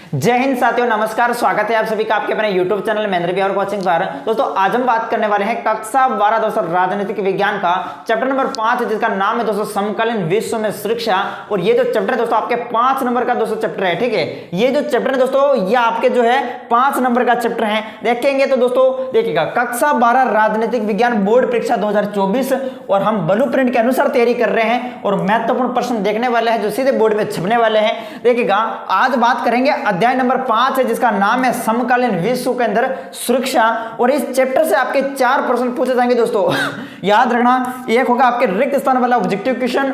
जय हिंद साथियों, नमस्कार। स्वागत है आप सभी का आपके अपने YouTube channel Mahendra Bihar coaching पर। दोस्तों आज हम बात करने वाले हैं कक्षा 12 दोस्तों राजनीतिक विज्ञान का चैप्टर नंबर 5 जिसका नाम है दोस्तों समकालीन विश्व में सुरक्षा। और ये जो चैप्टर है दोस्तों आपके 5 नंबर का दोस्तों चैप्टर है। ठीक है, ये जो चैप्टर है दोस्तों ये आपके जो है 5 नंबर का चैप्टर है। देखेंगे तो दोस्तों देखिएगा कक्षा 12 राजनीतिक विज्ञान बोर्ड परीक्षा 2024 और हम ब्लूप्रिंट के अनुसार तैयारी कर रहे हैं और महत्वपूर्ण प्रश्न देखने वाले हैं जो सीधे बोर्ड में छपने वाले हैं। देखिएगा आज बात करेंगे अध्याय नंबर 5 है जिसका नाम है समकालीन विश्व के अंदर सुरक्षा। और इस चैप्टर से आपके 4 प्रश्न पूछे जाएंगे दोस्तों। याद रखना, एक होगा आपके रिक्त स्थान वाला ऑब्जेक्टिव क्वेश्चन,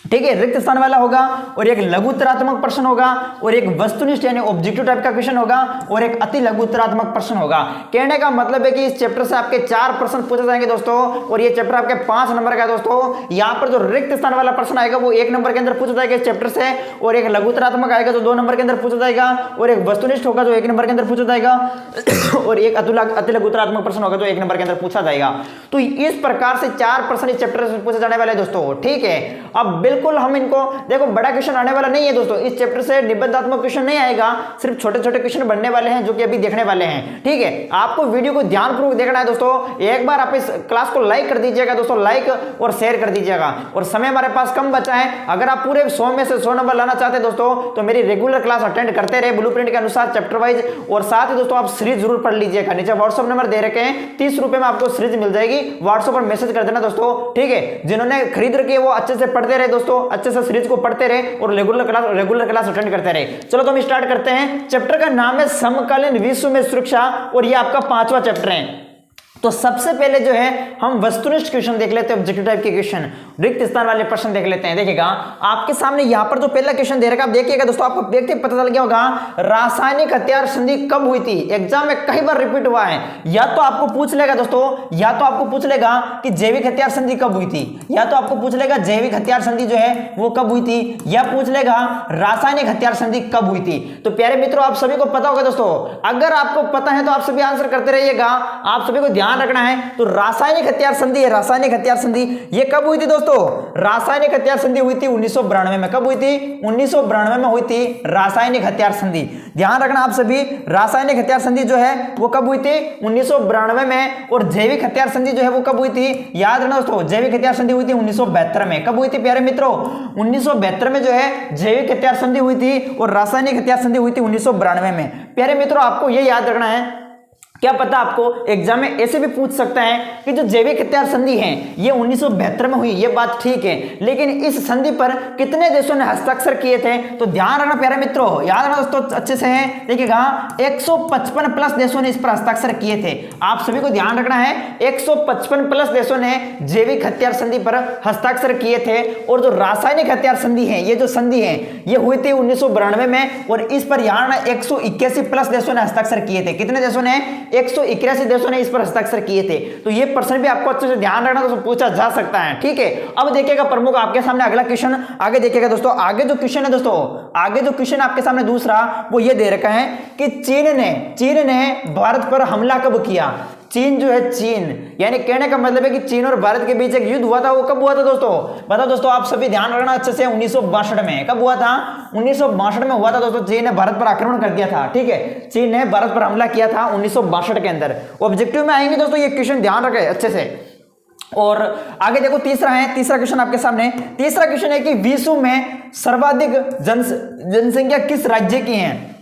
ठीक है, रिक्त स्थान वाला होगा, और एक लघु उत्तरात्मक प्रश्न होगा, और एक वस्तुनिष्ठ यानी ऑब्जेक्टिव टाइप का क्वेश्चन होगा, और एक अति लघु उत्तरात्मक प्रश्न होगा। कहने का मतलब है कि इस चैप्टर से आपके 4 प्रश्न पूछे जाएंगे दोस्तों। और ये चैप्टर आपके 5 नंबर का है दोस्तों। यहाँ पर जो रिक्त स्थान वाला प्रश्न आएगा वो 1 नंबर के अंदर पूछा जाएगा इस चैप्टर से, और एक लघु उत्तरात्मक आएगा जो 2 नंबर के अंदर पूछा जाएगा, और एक वस्तुनिष्ठ होगा जो 1 नंबर के अंदर पूछा जाएगा, और एक अति लघु उत्तरात्मक प्रश्न होगा जो 1 नंबर के अंदर पूछा जाएगा। तो इस प्रकार से 4 प्रश्न इस चैप्टर से पूछे जाने वाले हैं दोस्तों। ठीक है, अब बिल्कुल हम इनको देखो बड़ा क्वेश्चन आने वाला नहीं है दोस्तों। इस चैप्टर से निबंधात्मक क्वेश्चन नहीं आएगा, सिर्फ छोटे छोटे क्वेश्चन बनने वाले हैं जो कि अभी देखने वाले हैं। ठीक है, आपको वीडियो को ध्यानपूर्वक देखना है दोस्तों। एक बार आप इस क्लास को लाइक कर दीजिएगा दोस्तों, लाइक और शेयर कर दीजिएगा। और समय हमारे पास कम बचा है, अगर आप पूरे 100 में से 100 नंबर लाना चाहते हैं दोस्तों तो मेरी रेगुलर क्लास अटेंड करते रहे ब्लूप्रिंट के अनुसार चैप्टर वाइज। और साथ ही दोस्तों आप सीरीज जरूर पढ़ लीजिएगा। नीचे व्हाट्सएप नंबर दे रखे हैं, 30 रुपए में आपको सीरीज मिल जाएगी। व्हाट्सएप पर मैसेज कर देना दोस्तों। ठीक है, जिन्होंने खरीद रखी है वो अच्छे से पढ़ते रहे दोस्तों, अच्छे से सीरीज को पढ़ते रहे और रेगुलर क्लास अटेंड करते रहे। चलो तो हम स्टार्ट करते हैं। चैप्टर का नाम है समकालीन विश्व में सुरक्षा और ये आपका 5वां चैप्टर है। तो सबसे पहले जो है हम वस्तुनिष्ठ क्वेश्चन देख लेते हैं, ऑब्जेक्टिव टाइप के क्वेश्चन, रिक्त स्थान वाले प्रश्न देख लेते हैं। देखिएगा आपके सामने यहां पर जो पहला क्वेश्चन दे रखा है, आप देखिएगा दोस्तों, आपको देखते पता चल गया होगा रासायनिक हथियार संधि कब हुई थी। एग्जाम में कई बार रिपीट हुआ है। या तो आपको पूछ लेगा दोस्तों, या तो आपको पूछ लेगा कि जैविक हथियार संधि कब हुई थी, या तो आपको पूछ लेगा जैविक हथियार संधि जो है वो कब हुई थी, या पूछ लेगा रासायनिक हथियार संधि कब हुई थी। तो प्यारे मित्रों आप सभी को पता होगा दोस्तों, अगर आपको पता है तो आप सभी आंसर करते रहिएगा। आप सभी को ध्यान रखना है। तो रासायनिक हथियार संधि है, रासायनिक हथियार संधि ये कब हुई थी दोस्तों? रासायनिक हथियार संधि हुई थी 1992 में। कब हुई थी? 1992 में हुई थी रासायनिक हथियार संधि। ध्यान रखना आप सभी, रासायनिक हथियार संधि जो है वो कब हुई थी? 1992 में। और जैविक हथियार संधि जो है वो कब हुई थी? याद रखना दोस्तों, जैविक हथियार संधि हुई थी 1972 में। कब हुई थी प्यारे मित्रों? 1972 में जो है जैविक हथियार संधि हुई थी और रासायनिक हथियार संधि हुई थी 1992 में। प्यारे मित्रों आपको ये याद रखना है, क्या पता आपको एग्जाम में ऐसे भी पूछ सकता है कि जो जैविक हथियार संधि है ये 1972 में हुई, ये बात ठीक है, लेकिन इस संधि पर कितने देशों ने हस्ताक्षर किए थे? तो ध्यान रखना प्यारे मित्रों, याद रखना दोस्तों अच्छे से है। देखिएगा 155 प्लस देशों ने इस पर हस्ताक्षर किए थे। आप सभी को ध्यान रखना है, 155 प्लस देशों ने जैविक हथियार संधि पर हस्ताक्षर किए थे। और जो रासायनिक हथियार संधि है, ये जो संधि है ये हुई थी 1992 में, और इस पर यहाँ 181 प्लस देशों ने हस्ताक्षर किए थे। कितने देशों ने? 181 देशों ने इस पर हस्ताक्षर किए थे। तो ये प्रश्न भी आपको अच्छे से ध्यान रखना, तो पूछा जा सकता है। ठीक है, अब देखिएगा प्रमुख आपके सामने अगला क्वेश्चन आगे देखिएगा दोस्तों। आगे जो क्वेश्चन है दोस्तों, आगे जो क्वेश्चन आपके सामने दूसरा वो ये दे रखा है कि चीन ने भारत पर हमला कब किया। चीन जो है, चीन यानी कहने का मतलब है कि चीन और भारत के बीच एक युद्ध हुआ था। वो कब हुआ था दोस्तों? बताओ दोस्तों, आप सभी ध्यान रखना अच्छे से। 1962 में। कब हुआ था? 1962 में हुआ था दोस्तों। चीन ने भारत पर आक्रमण कर दिया था। ठीक है, चीन ने भारत पर हमला किया था 1962 के अंदर। ऑब्जेक्टिव में आएंगे दोस्तों ये क्वेश्चन, ध्यान रखें अच्छे से। और आगे देखो तीसरा है, तीसरा क्वेश्चन आपके सामने। तीसरा क्वेश्चन है कि विश्व में सर्वाधिक जनसंख्या किस राज्य की है?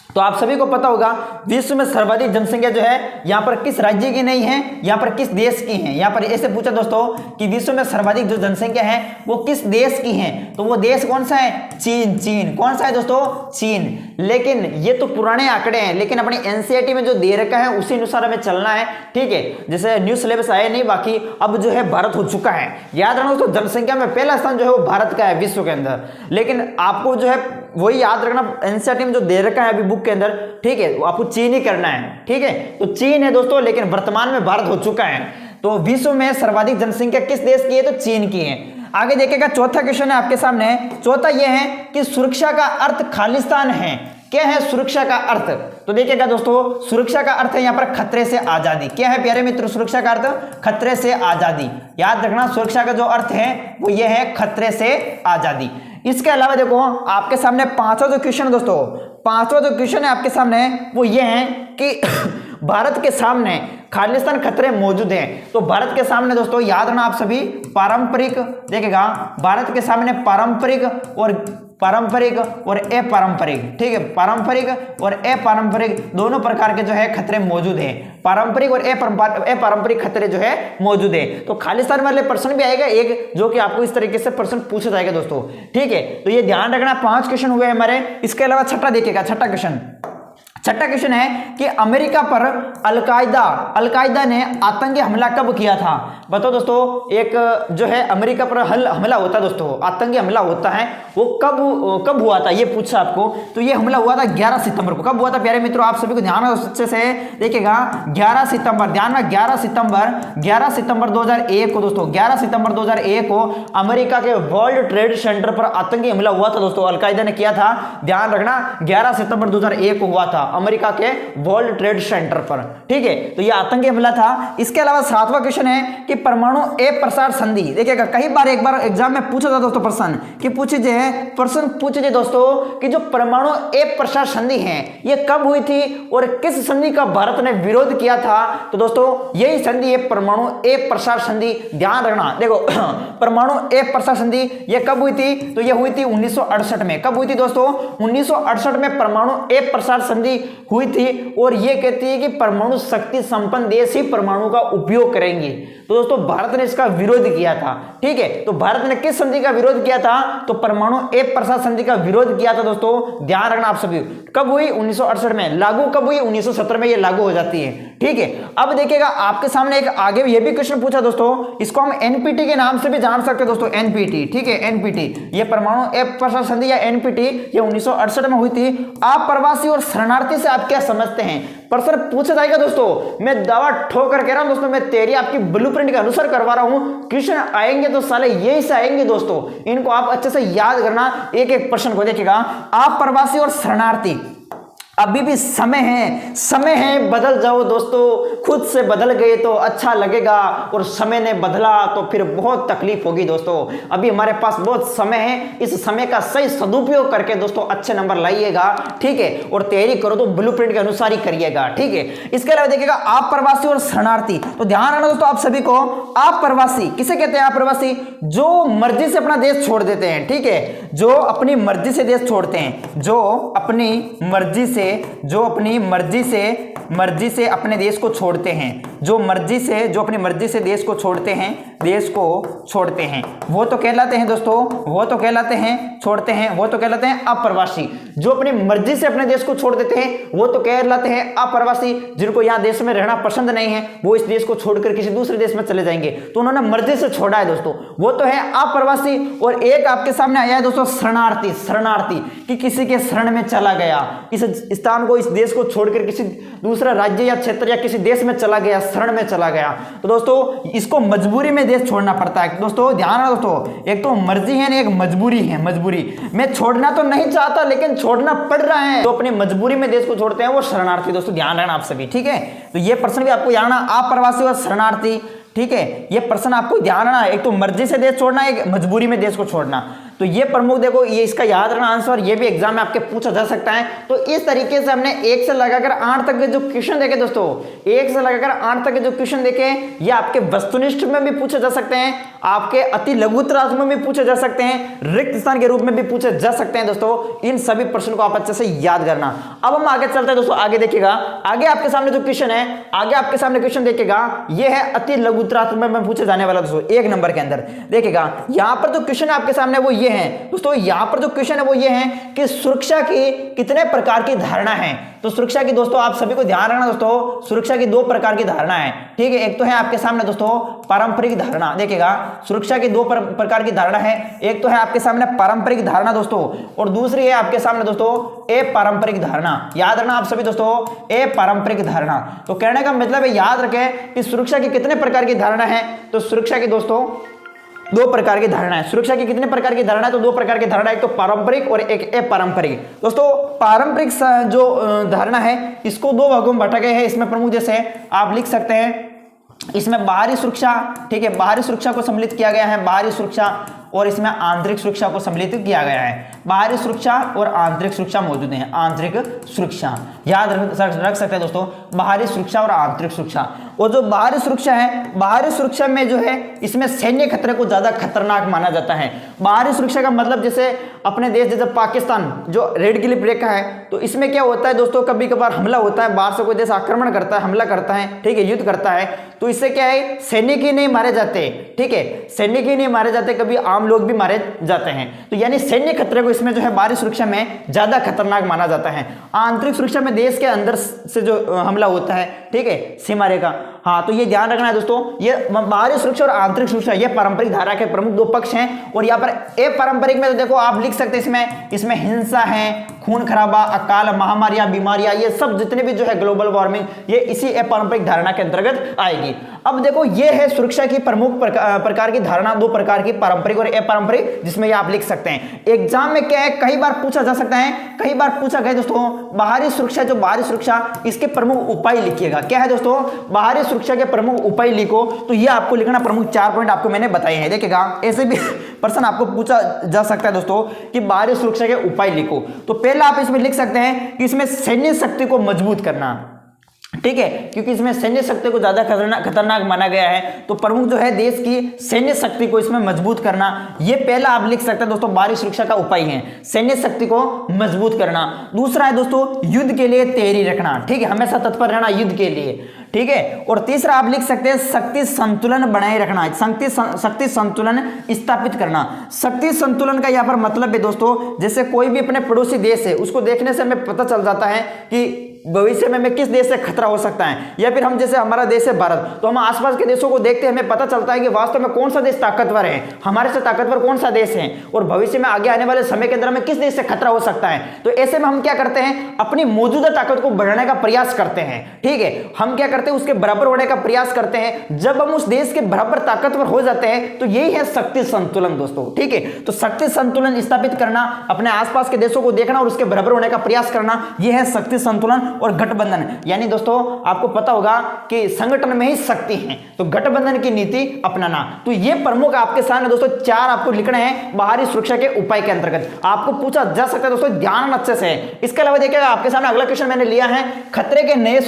तो आप सभी को पता होगा विश्व में सर्वाधिक जनसंख्या जो है यहाँ पर किस राज्य की नहीं है, यहाँ पर किस देश की है। यहाँ पर ऐसे पूछा दोस्तों कि विश्व में सर्वाधिक जो जनसंख्या है वो किस देश की है, तो वो देश कौन सा है? चीन। चीन कौन सा है दोस्तों? चीन। लेकिन ये तो पुराने आंकड़े हैं, लेकिन अपनी एनसीईआरटी में जो दे रखा है उसी अनुसार हमें चलना है। ठीक है, जैसे न्यू सिलेबस आया नहीं, बाकी अब जो है भारत हो चुका है। याद रखना दोस्तों, जनसंख्या में पहला स्थान जो है वो भारत का है विश्व के अंदर। लेकिन आपको जो है वही याद रखना, एनसीईआरटी में जो दे रखा है अभी बुक के अंदर, ठीक है, आपको चीन ही करना है। ठीक है, तो चीन है दोस्तों, लेकिन वर्तमान में भारत हो चुका है। तो विश्व में सर्वाधिक जनसंख्या किस देश की है? तो चीन की है। आगे देखिएगा चौथा क्वेश्चन है आपके सामने। चौथा यह है कि सुरक्षा का अर्थ खालिस्तान है। क्या है सुरक्षा का अर्थ? तो देखिएगा दोस्तों, सुरक्षा का अर्थ है यहाँ पर खतरे से आजादी। क्या है प्यारे मित्र सुरक्षा का अर्थ? खतरे से आजादी। याद रखना, सुरक्षा का जो अर्थ है वो ये है खतरे से आजादी। इसके अलावा देखो आपके सामने पांचवा जो क्वेश्चन दोस्तों, पांचवा जो क्वेश्चन है आपके सामने वो ये है कि भारत के सामने खालिस्तान खतरे मौजूद हैं। तो भारत के सामने दोस्तों याद रखना आप सभी, पारंपरिक देखिएगा, भारत के सामने पारंपरिक और अपारंपरिक, ठीक है, पारंपरिक और अपारंपरिक दोनों प्रकार के जो है खतरे मौजूद हैं। पारंपरिक और अपारंपरिक खतरे जो है मौजूद है। तो खालिस्तान वाले प्रश्न भी आएगा एक, जो कि आपको इस तरीके से प्रश्न पूछा जाएगा दोस्तों, ठीक है। तो ये ध्यान रखना, 5 क्वेश्चन हुए हमारे। इसके अलावा छठा देखिएगा, छठा क्वेश्चन है कि अमेरिका पर अलकायदा ने आतंकी हमला कब किया था। बताओ दोस्तों, एक जो है अमेरिका पर हमला होता है दोस्तों, आतंकी हमला होता है, वो कब हुआ था ये पूछा आपको। तो ये हमला हुआ था 11 सितंबर को। कब हुआ था प्यारे मित्रों, आप सभी को ध्यान अच्छे से देखिएगा, 11 सितंबर, ध्यान में 11 सितंबर 2001 को दोस्तों, 11 सितंबर 2001 को अमेरिका के वर्ल्ड ट्रेड सेंटर पर आतंकी हमला हुआ था दोस्तों, अलकायदा ने किया था। ध्यान रखना 11 सितंबर 2001 को हुआ था अमेरिका के वर्ल्ड ट्रेड सेंटर पर, ठीक है। तो यह आतंकी हमला था। इसके अलावा 7वां क्वेश्चन है कि परमाणु अप्रसार संधि, देखिएगा कई बार एक बार एग्जाम में पूछा था दोस्तों प्रश्न कि प्रश्न पूछे दोस्तों कि जो परमाणु अप्रसार संधि है ये कब हुई थी और किस संधि का भारत ने विरोध किया था। तो दोस्तों यही संधि है परमाणु अप्रसार संधि। ध्यान रखना, देखो परमाणु अप्रसार संधि ये कब हुई थी, तो ये हुई थी 1968 में। कब हुई थी दोस्तों, 1968 में परमाणु अप्रसार संधि हुई थी। और ये कहती है कि परमाणु शक्ति संपन्न देश ही परमाणु का उपयोग करेंगे। तो दोस्तों भारत ने इसका विरोध किया था, ठीक है। तो भारत ने किस संधि का विरोध किया था, तो परमाणु अप्रसार संधि का विरोध किया था दोस्तों। ध्यान रखना आप सभी, कब हुई, 1968 में। लागू कब हुई, 1970 में ये लागू हो जाती है, ठीक है। अब देखिएगा आपके सामने एक आगे ये भी क्वेश्चन पूछा दोस्तों, इसको हम एनपीटी के नाम से भी जान सकते हैं दोस्तों, एनपीटी, ठीक है, एनपीटी। ये परमाणु अप्रसार संधि या एनपीटी ये 1968 में हुई थी। अप्रवासी और शरणार्थी से आप क्या समझते हैं, प्रश्न पूछा जाएगा दोस्तों। मैं दावा ठोकर कह रहा हूं दोस्तों, मैं तेरी आपकी ब्लूप्रिंट के अनुसार करवा रहा हूं। क्वेश्चन आएंगे तो साले यही से आएंगे दोस्तों, इनको आप अच्छे से याद करना, एक एक प्रश्न को देखिएगा। अप्रवासी और शरणार्थी, अभी भी समय है, बदल जाओ दोस्तों। खुद से बदल गए तो अच्छा लगेगा, और समय ने बदला तो फिर बहुत तकलीफ होगी दोस्तों। अभी हमारे पास बहुत समय है, इस समय का सही सदुपयोग करके दोस्तों अच्छे नंबर लाइएगा, ठीक है। और तैयारी करो तो ब्लूप्रिंट के अनुसार ही करिएगा, ठीक है। इसके अलावा देखिएगा अप्रवासी और शरणार्थी, तो ध्यान रखना दोस्तों आप सभी को। अप्रवासी किसे कहते हैं, अप्रवासी जो मर्जी से अपना देश छोड़ देते हैं, ठीक है, जो अपनी मर्जी से देश छोड़ते हैं, जो अपनी मर्जी से अपने देश को छोड़ते हैं, जो अपनी मर्जी से देश को छोड़ते हैं, वो तो कहलाते हैं दोस्तों, वो तो कहलाते हैं अप्रवासी। जो अपनी मर्जी से अपने देश को छोड़ देते हैं वो तो कहलाते हैं अप्रवासी। जिनको यहाँ देश में रहना पसंद नहीं है, वो इस देश को छोड़कर किसी दूसरे देश में चले जाएंगे, तो उन्होंने मर्जी से छोड़ा है दोस्तों, वो तो है अप्रवासी। और एक आपके सामने आया है दोस्तों शरणार्थी, कि किसी के शरण में चला गया, इस स्थान को, इस देश को छोड़कर किसी दूसरा राज्य या क्षेत्र या किसी देश में चला गया, शरण में चला गया। तो दोस्तों इसको मजबूरी में देश छोड़ना पड़ता है दोस्तों। ध्यान रखो दोस्तों, एक तो मर्जी है ना, एक मजबूरी है। मजबूरी में छोड़ना तो नहीं चाहता लेकिन छोड़ना पड़ रहा है, तो अपनी मजबूरी में देश को छोड़ते हैं वो शरणार्थी दोस्तों। ध्यान रखना आप सभी, ठीक है। तो ये प्रश्न भी आपको याद रखना, अप्रवासी और शरणार्थी, ठीक है। ये प्रश्न आपको ध्यान रखना, एक तो मर्जी से देश छोड़ना, एक मजबूरी में देश को छोड़ना। तो ये प्रमुख देखो, ये इसका याद रखना आंसर, ये भी एग्जाम में आपके पूछा जा सकता है। तो इस तरीके से हमने 1 से लगाकर 8 तक के जो क्वेश्चन देखे दोस्तों, 1 से लगाकर 8 तक के जो क्वेश्चन देखे, ये आपके वस्तुनिष्ठ में भी पूछे जा सकते हैं, आपके अति लघुत्तरार्थ में भी पूछे जा सकते हैं, रिक्त स्थान के रूप में भी पूछे जा सकते हैं दोस्तों। इन सभी प्रश्न को आप अच्छे से याद करना। अब हम आगे चलते हैं दोस्तों, आगे देखिएगा, आगे आपके सामने जो क्वेश्चन है, आगे आपके सामने क्वेश्चन देखिएगा, ये है अति लघुत्तरार्थ में पूछे जाने वाला दोस्तों, 1 नंबर के अंदर। देखिएगा यहाँ पर जो क्वेश्चन है आपके सामने वो ये है दोस्तों, यहाँ पर जो क्वेश्चन है वो ये है कि सुरक्षा की कितने प्रकार की धारणा है। तो सुरक्षा की दोस्तों आप सभी को ध्यान रखना दोस्तों, सुरक्षा की 2 प्रकार की धारणा है, ठीक है। एक तो है आपके सामने दोस्तों पारंपरिक धारणा, देखिएगा सुरक्षा की 2 प्रकार की धारणा है। एक तो है आपके सामने पारंपरिक धारणा दोस्तों, और दूसरी है आपके सामने दोस्तों अपारंपरिक धारणा। याद रखना आप सभी दोस्तों, अपारंपरिक धारणा। तो कहने का मतलब है, याद रखें कि सुरक्षा की कितने प्रकार की धारणा है। तो सुरक्षा की दोस्तों 2 प्रकार की धारणा है। सुरक्षा की कितने प्रकार की धारणा है, तो 2 प्रकार की धारणा, एक तो पारंपरिक और एक अपारंपरिक। दोस्तों पारंपरिक जो धारणा है इसको 2 भागों में बांटा गया है। इसमें प्रमुख जैसे आप लिख सकते हैं, इसमें बाहरी सुरक्षा, ठीक है, बाहरी सुरक्षा को सम्मिलित किया गया है, बाहरी सुरक्षा, और इसमें आंतरिक सुरक्षा को सम्मिलित किया गया है। बाहरी सुरक्षा और आंतरिक सुरक्षा मौजूद है। आंतरिक सुरक्षा याद रख सकते हैं दोस्तों, बाहरी सुरक्षा और आंतरिक सुरक्षा। और जो बाहरी सुरक्षा है, बाहरी सुरक्षा में जो है इसमें सैन्य खतरे को ज्यादा खतरनाक माना जाता है। बाहरी सुरक्षा का मतलब जैसे अपने देश जैसे पाकिस्तान जो रेड क्लिफ रेखा है, तो इसमें क्या होता है दोस्तों, कभी कभार हमला होता है, बाहर से कोई देश आक्रमण करता है, हमला करता है, ठीक है, युद्ध करता है, तो इससे क्या है, सैनिक ही नहीं मारे जाते, ठीक है, सैनिक ही नहीं मारे जाते, कभी आम लोग भी मारे जाते हैं। तो यानी सैन्य खतरे को इसमें जो है बाहरी सुरक्षा में ज्यादा खतरनाक माना जाता है। आंतरिक सुरक्षा में देश के अंदर से जो हमला होता है, ठीक है, सीमा रेखा। हाँ, तो ये ध्यान रखना है दोस्तों, ये बाहरी सुरक्षा और आंतरिक सुरक्षा ये पारंपरिक धारा के प्रमुख दो पक्ष हैं। और यहाँ पर अपारंपरिक में तो देखो आप लिख सकते हैं, इसमें हिंसा है, खून खराबा, अकाल, महामारियां, बीमारियां, ये सब जितने भी जो है ग्लोबल वार्मिंग, ये इसी अपारंपरिक धारणा के अंतर्गत आएगी। अब देखो ये है सुरक्षा की प्रमुख प्रकार की धारणा, दो प्रकार की, पारंपरिक और अपारंपरिक, जिसमें ये आप लिख सकते हैं। एग्जाम में क्या है, कई बार पूछा जा सकता है, कई बार पूछा गया दोस्तों, बाहरी सुरक्षा, जो बाहरी सुरक्षा, इसके प्रमुख उपाय लिखिएगा। क्या है दोस्तों, बाहरी सुरक्षा के प्रमुख उपाय लिखो, तो ये आपको लिखना, प्रमुख 4 पॉइंट आपको मैंने बताए हैं। देखिएगा, ऐसे भी प्रश्न आपको पूछा जा सकता है दोस्तों कि बाहरी सुरक्षा के उपाय लिखो। तो पहला आप इसमें लिख सकते हैं कि इसमें सैन्य शक्ति को मजबूत करना, ठीक है, क्योंकि इसमें सैन्य शक्ति को ज्यादा खतरनाक माना गया है, तो प्रमुख जो है देश की सैन्य शक्ति को इसमें मजबूत करना, ये पहला आप लिख सकते हैं दोस्तों, बाहरी सुरक्षा का उपाय है, सैन्य शक्ति को मजबूत करना। दूसरा है दोस्तों, युद्ध के लिए तैयारी रखना, ठीक है, हमेशा तत्पर रहना युद्ध के लिए, ठीक है। और तीसरा आप लिख सकते हैं, शक्ति संतुलन बनाए रखना, शक्ति संतुलन स्थापित करना। शक्ति संतुलन का यहाँ पर मतलब है दोस्तों, जैसे कोई भी अपने पड़ोसी देश है, उसको देखने से हमें पता चल जाता है कि भविष्य में किस देश से खतरा हो सकता है, या फिर हम जैसे हमारा देश है भारत, तो हम आसपास के देशों को देखते हैं, हमें पता चलता है कि वास्तव में कौन सा देश ताकतवर है, हमारे से ताकतवर कौन सा देश है, और भविष्य में आगे आने वाले समय के अंदर हमें किस देश से खतरा हो सकता है। तो ऐसे में हम क्या करते हैं, अपनी मौजूदा ताकत को बढ़ाने का प्रयास करते हैं, ठीक है, हम क्या करते हैं, उसके बराबर होने का प्रयास करते हैं। जब हम उस देश के बराबर ताकतवर हो जाते हैं, तो यही है शक्ति संतुलन दोस्तों, ठीक है। तो शक्ति संतुलन स्थापित करना, अपने आसपास के देशों को देखना और उसके बराबर होने का प्रयास करना, यह है शक्ति संतुलन। और गठबंधन, यानी दोस्तों आपको पता होगा कि संगठन में ही शक्ति है, तो गठबंधन की नीति अपनाना। तो ये प्रमुख आपके सामने दोस्तों 4 आपको लिखने हैं बाहरी सुरक्षा के उपाय के अंतर्गत, आपको पूछा जा सकता है दोस्तों, ध्यान अच्छे से। इसके अलावा देखिएगा, आपके सामने अगला क्वेश्चन मैंने लिया है, खतरे के नए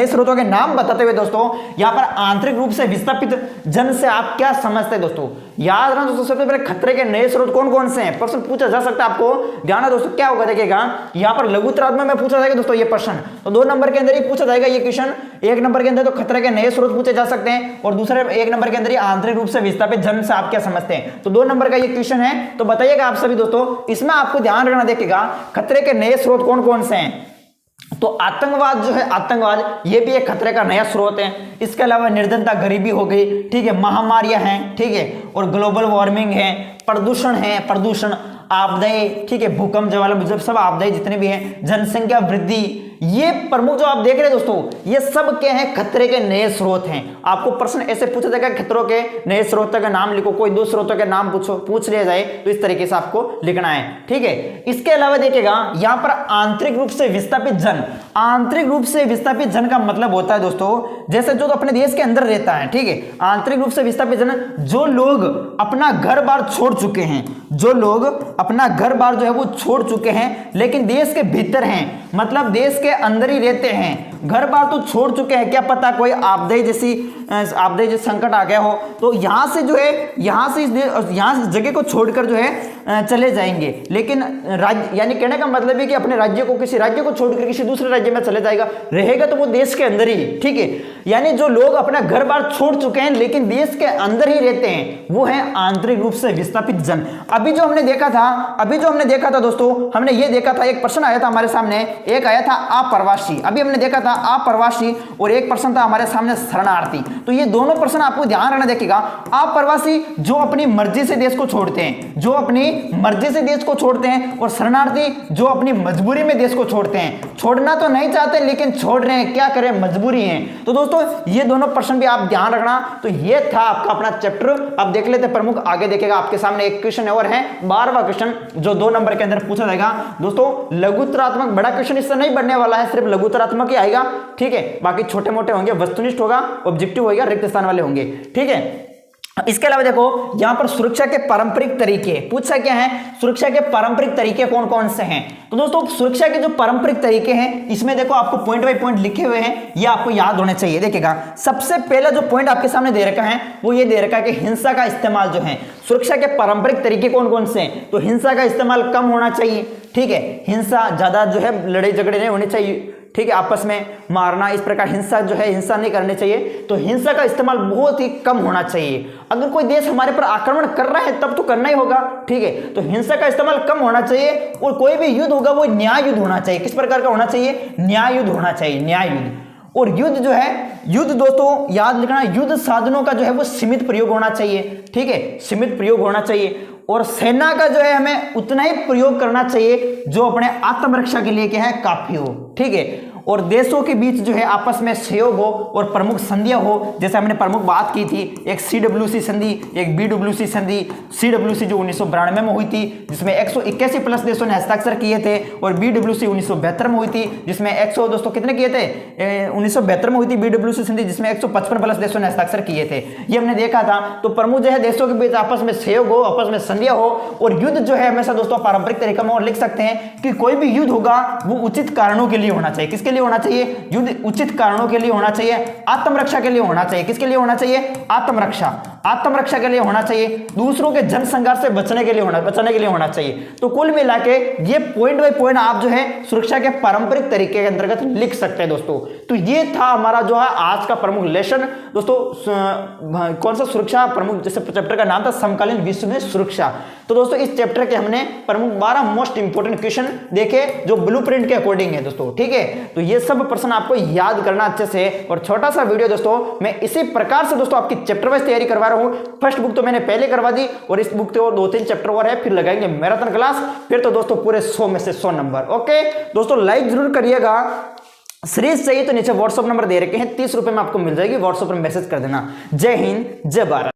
स्रोतों के नाम बताते हुए दोस्तों, यहां पर आंतरिक रूप से विस्थापित जन से आप क्या समझते हैं दोस्तों। याद रखना दोस्तों, सबसे पहले खतरे के नए स्रोत कौन कौन से हैं, प्रश्न पूछा जा सकता है आपको। ध्यान दोस्तों, क्या होगा देखिएगा, यहां पर लघुत्तरात्मक में पूछा जाएगा दोस्तों ये प्रश्न, तो 2 नंबर के अंदर ही पूछा जाएगा ये क्वेश्चन। 1 नंबर के अंदर तो खतरे के नए स्रोत पूछे जा सकते हैं, और दूसरे 1 नंबर के अंदर ही आंतरिक रूप से विस्थापित जन से आप क्या समझते हैं। तो 2 नंबर का ये क्वेश्चन है, तो बताइएगा आप सभी दोस्तों, इसमें आपको ध्यान रखना, देखिएगा खतरे के नए स्रोत कौन कौन से हैं। तो आतंकवाद जो है, आतंकवाद ये भी एक खतरे का नया स्रोत है। इसके अलावा निर्धनता, गरीबी हो गई, ठीक है, महामारियां हैं, ठीक है, और ग्लोबल वार्मिंग है, प्रदूषण, आपदाएं, ठीक है, भूकंप, ज्वालामुखी, सब आपदाएं जितने भी हैं, जनसंख्या वृद्धि, ये प्रमुख जो आप देख रहे हैं दोस्तों, ये सब क्या है, खतरे के नए स्रोत हैं। आपको प्रश्न ऐसे पूछा जाएगा, खतरों के नए स्रोतों का नाम लिखो, कोई 2 स्रोतों के नाम पूछ लिया जाए, तो इस तरीके से आपको लिखना है, ठीक है। इसके अलावा देखिएगा, यहां पर आंतरिक रूप से विस्थापित जन, आंतरिक रूप से विस्थापित जन का मतलब होता है दोस्तों, जैसे जो अपने देश के अंदर रहता है, ठीक है, आंतरिक रूप से विस्थापित जन, जो लोग अपना घर बार छोड़ चुके हैं, जो लोग अपना घर बार जो है वो छोड़ चुके हैं, लेकिन देश के भीतर हैं, मतलब देश के अंदर ही रहते हैं, घर बार तो छोड़ चुके हैं, क्या पता कोई आपदा जैसी संकट आ गया हो, तो यहां से जो है, यहां से इस जगह को छोड़कर जो है चले जाएंगे, लेकिन राज्य, यानी कहने का मतलब है कि अपने राज्य को, किसी राज्य को छोड़कर किसी दूसरे राज्य में चले जाएगा, रहेगा तो वो देश के अंदर ही, ठीक है। यानी जो लोग अपना घर बार छोड़ चुके हैं लेकिन देश के अंदर ही रहते हैं, वो है आंतरिक रूप से विस्थापित जन। अभी जो हमने देखा था दोस्तों, हमने ये देखा था, एक प्रश्न आया था हमारे सामने, एक आया था अप्रवासी, अभी हमने देखा था अप्रवासी, और एक प्रश्न था हमारे सामने शरणार्थी। तो ये दोनों प्रश्न आपको ध्यान रखना, देखिएगा, अप्रवासी जो अपनी मर्जी से देश को छोड़ते हैं, जो अपनी मर्जी से देश को छोड़ते हैं, और शरणार्थी जो अपनी मजबूरी में देश को छोड़ते हैं। छोड़ना तो नहीं चाहते लेकिन छोड़ रहे हैं, क्या करें, मजबूरी है। तो दोस्तों ये दोनों प्रश्न भी आप ध्यान रखना। तो ये था आपका अपना चैप्टर। अब देख लेते प्रमुख, आगे देखेगा आपके सामने एक क्वेश्चन और है, 12वां क्वेश्चन, जो 2 नंबर के अंदर पूछा जाएगा दोस्तों। लघुत्तरात्मक, बड़ा क्वेश्चन इससे नहीं बनने वाला है, सिर्फ लघुत्तरात्मक ही आएगा, ठीक है, बाकी छोटे मोटे होंगे, वस्तुनिष्ठ होगा, ऑब्जेक्टिव होगा, रिक्त स्थान वाले होंगे, ठीक है। इसके अलावा देखो यहां पर सुरक्षा के पारंपरिक तरीके पूछा क्या है, सुरक्षा के पारंपरिक तरीके कौन कौन से हैं। तो दोस्तों सुरक्षा के जो पारंपरिक तरीके हैं इसमें देखो आपको पॉइंट बाय पॉइंट लिखे हुए हैं, ये आपको याद होने चाहिए। देखिएगा सबसे पहला जो पॉइंट आपके सामने दे रखा है वो ये दे रखा है कि हिंसा का इस्तेमाल जो है, सुरक्षा के पारंपरिक तरीके कौन कौन से हैं। तो हिंसा का इस्तेमाल कम होना चाहिए, ठीक है, हिंसा ज्यादा जो है लड़ाई झगड़े नहीं होने चाहिए, ठीक है, आपस में मारना इस प्रकार हिंसा जो है हिंसा नहीं करनी चाहिए। तो हिंसा का इस्तेमाल बहुत ही कम होना चाहिए। अगर कोई देश हमारे पर आक्रमण कर रहा है तब तो करना ही होगा, ठीक है, तो हिंसा का इस्तेमाल कम होना चाहिए। और कोई भी युद्ध होगा वो न्याय युद्ध होना चाहिए। किस प्रकार का होना चाहिए, न्याय युद्ध होना चाहिए, न्याय युद्ध। और युद्ध जो है, युद्ध दोस्तों याद रखना, युद्ध साधनों का जो है वो सीमित प्रयोग होना चाहिए, ठीक है, सीमित प्रयोग होना चाहिए। और सेना का जो है हमें उतना ही प्रयोग करना चाहिए जो अपने आत्मरक्षा के लिए क्या है काफी हो, ठीक है। और देशों के बीच जो है आपस में सहयोग हो और प्रमुख संधियां हो, जैसे हमने प्रमुख बात की थी, एक CWC संधि, एक BWC संधि। CWC जो 1992 में हुई थी जिसमें 181 प्लस देशों ने हस्ताक्षर किए थे, और BWC 1972 में हुई थी जिसमें 100 दोस्तों कितने किए थे, 1972 में हुई थी BWC संधि जिसमें 155 प्लस देशों ने हस्ताक्षर किए थे, ये हमने देखा था। तो प्रमुख जो है देशों के बीच आपस में सहयोग हो, आपस में संधियां हो। और युद्ध जो है हमेशा दोस्तों पारंपरिक तरीका में और लिख सकते हैं कि कोई भी युद्ध होगा वो उचित कारणों के लिए होना चाहिए। किसके लिए होना चाहिए, युद्ध उचित कारणों के लिए होना चाहिए, आत्मरक्षा के लिए होना चाहिए। किसके लिए होना चाहिए, आत्मरक्षा, आत्मरक्षा के लिए होना चाहिए, दूसरों के जन संघर्ष से बचने के लिए होना चाहिए। तो कुल मिला के ये पॉइंट बाय पॉइंट आप जो है सुरक्षा के पारंपरिक तरीके के अंतर्गत लिख सकते हैं दोस्तों। तो ये था हमारा जो है आज का प्रमुख लेसन दोस्तों। कौन सा सुरक्षा प्रमुख, जैसे चैप्टर का नाम था समकालीन विश्व में सुरक्षा। तो दोस्तों इस चैप्टर के हमने प्रमुख 12 मोस्ट इंपोर्टेंट क्वेश्चन देखे जो ब्लूप्रिंट के अकॉर्डिंग है दोस्तों, ठीक है। तो ये सब प्रश्न आपको याद करना अच्छे से। और छोटा सा वीडियो दोस्तों मैं इसी प्रकार से दोस्तों आपकी चैप्टर वाइज तैयारी करवा रहा हूं। फर्स्ट बुक तो मैंने पहले करवा दी और इस बुक के और 2-3 चैप्टर और है, फिर लगाएंगे मैराथन क्लास, फिर तो दोस्तों पूरे 100 में से 100 नंबर। ओके दोस्तों लाइक जरूर करिएगा। सीरीज चाहिए तो नीचे व्हाट्सएप नंबर दे रखे हैं, 30 रुपए में आपको मिल जाएगी, व्हाट्सएप पर मैसेज कर देना। जय हिंद, जय भारत।